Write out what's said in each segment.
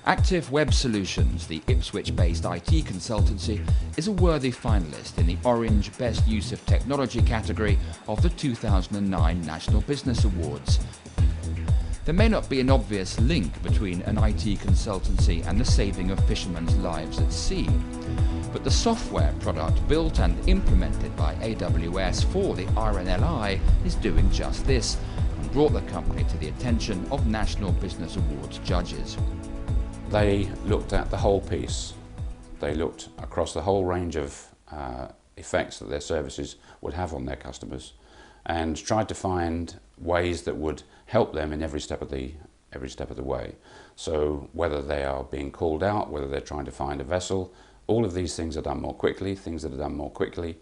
Active Web Solutions, the Ipswich-based IT consultancy, is a worthy finalist in the Orange Best Use of Technology category of the 2009 National Business Awards. There may not be an obvious link between an IT consultancy and the saving of fishermen's lives at sea, but the software product built and implemented by AWS for the RNLI is doing just this, and brought the company to the attention of National Business Awards judges. They looked at the whole piece. They looked across the whole range of effects that their services would have on their customers, and tried to find ways that would help them in every step of the way. So whether they are being called out, whether they're trying to find a vessel, all of these things are done more quickly. Things that are done more quickly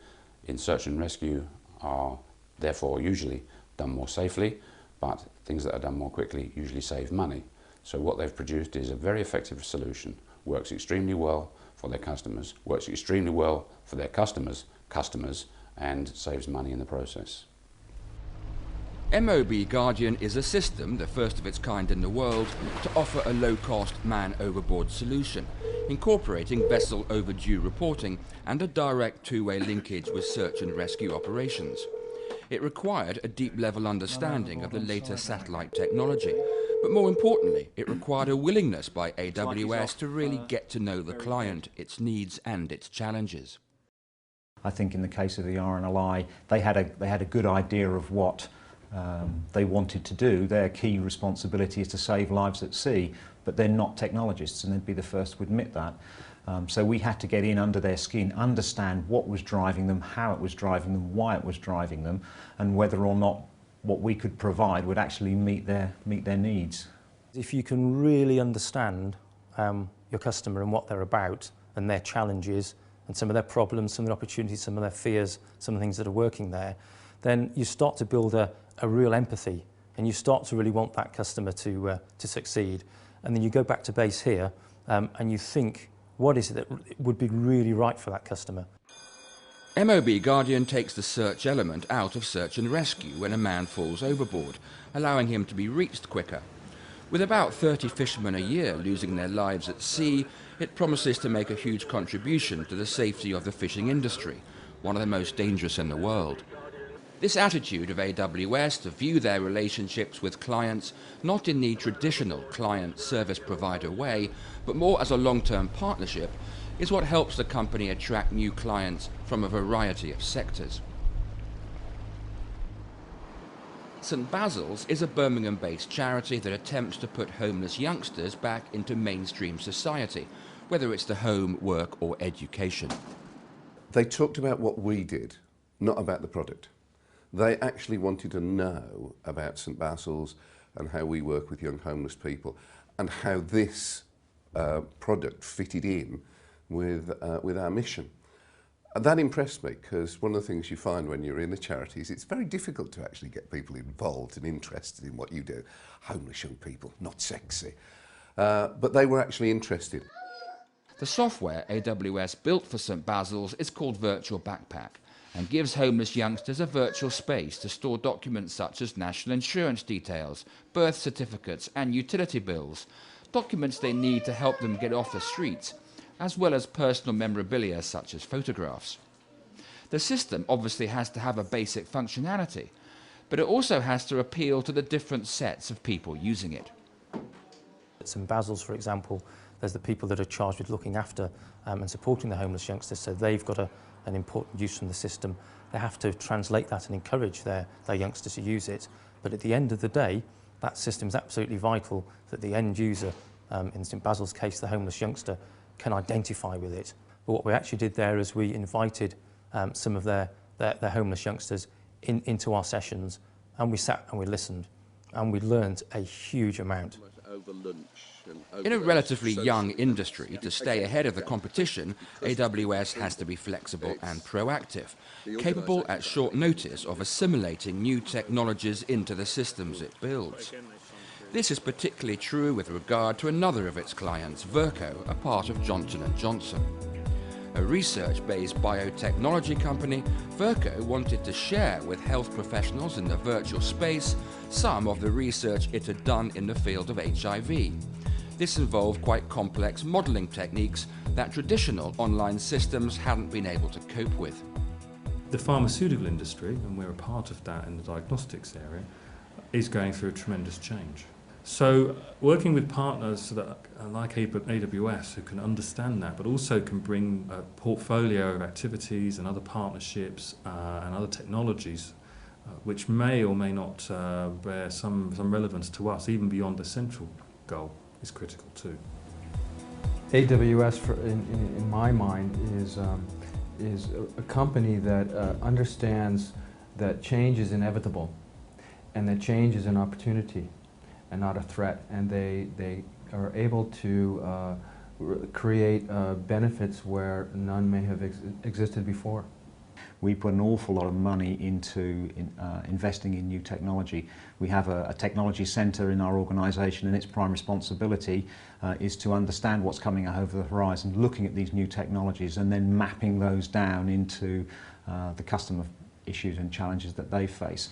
in search and rescue are therefore usually done more safely, but things that are done more quickly usually save money. So what they've produced is a very effective solution, works extremely well for their customers, works extremely well for their customers, and saves money in the process. MOB Guardian is a system, the first of its kind in the world, to offer a low-cost man-overboard solution, incorporating vessel overdue reporting and a direct two-way linkage with search and rescue operations. It required a deep-level understanding of the latest satellite technology, but more importantly, it required a willingness by AWS to really get to know the client, its needs and its challenges. I think in the case of the RNLI, they had a good idea of what they wanted to do. Their key responsibility is to save lives at sea, but they're not technologists, and they'd be the first to admit that. So we had to get in under their skin, understand what was driving them, how it was driving them, why it was driving them, and whether or not what we could provide would actually meet their needs. If you can really understand your customer and what they're about and their challenges and some of their problems, some of their opportunities, some of their fears, some of the things that are working there, then you start to build a real empathy, and you start to really want that customer to succeed. And then you go back to base here and you think, what is it that would be really right for that customer? MOB Guardian takes the search element out of search and rescue when a man falls overboard, allowing him to be reached quicker. With about 30 fishermen a year losing their lives at sea, it promises to make a huge contribution to the safety of the fishing industry, one of the most dangerous in the world. This attitude of AWS to view their relationships with clients not in the traditional client service provider way, but more as a long-term partnership, is what helps the company attract new clients from a variety of sectors. St Basil's is a Birmingham-based charity that attempts to put homeless youngsters back into mainstream society, whether it's to home, work or education. They talked about what we did, not about the product. They actually wanted to know about St Basil's and how we work with young homeless people, and how this product fitted in with our mission. And that impressed me, because one of the things you find when you're in the charities, it's very difficult to actually get people involved and interested in what you do. Homeless young people, not sexy. But they were actually interested. The software AWS built for St Basil's is called Virtual Backpack, and gives homeless youngsters a virtual space to store documents such as national insurance details, birth certificates and utility bills, documents they need to help them get off the streets, as well as personal memorabilia such as photographs. The system obviously has to have a basic functionality, but it also has to appeal to the different sets of people using it. At St Basil's, for example, there's the people that are charged with looking after and supporting the homeless youngsters, so they've got an important use from the system. They have to translate that and encourage their youngsters to use it. But at the end of the day, that system is absolutely vital that the end user, in St Basil's case, the homeless youngster, can identify with it. But what we actually did there is we invited some of their homeless youngsters into our sessions, and we sat and we listened, and we learned a huge amount. In a relatively young industry, to stay ahead of the competition, AWS has to be flexible and proactive, capable at short notice of assimilating new technologies into the systems it builds. This is particularly true with regard to another of its clients, Virco, a part of Johnson & Johnson. A research-based biotechnology company, Virco wanted to share with health professionals in the virtual space some of the research it had done in the field of HIV. This involved quite complex modelling techniques that traditional online systems hadn't been able to cope with. The pharmaceutical industry, and we're a part of that in the diagnostics area, is going through a tremendous change. So working with partners that are like AWS who can understand that, but also can bring a portfolio of activities and other partnerships and other technologies which may or may not bear some relevance to us, even beyond the central goal, is critical too. AWS, in my mind, is a company that understands that change is inevitable and that change is an opportunity and not a threat, and they are able to create benefits where none may have existed before. We put an awful lot of money into investing in new technology. We have a technology centre in our organisation, and its prime responsibility is to understand what's coming over the horizon, looking at these new technologies and then mapping those down into the customer issues and challenges that they face.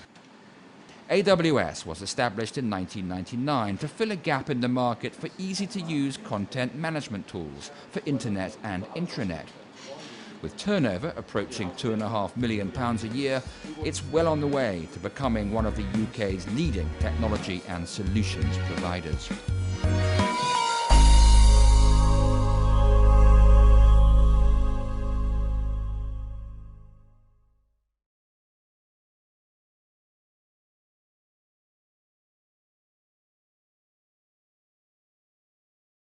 AWS was established in 1999 to fill a gap in the market for easy-to-use content management tools for internet and intranet. With turnover approaching £2.5 million a year, it's well on the way to becoming one of the UK's leading technology and solutions providers.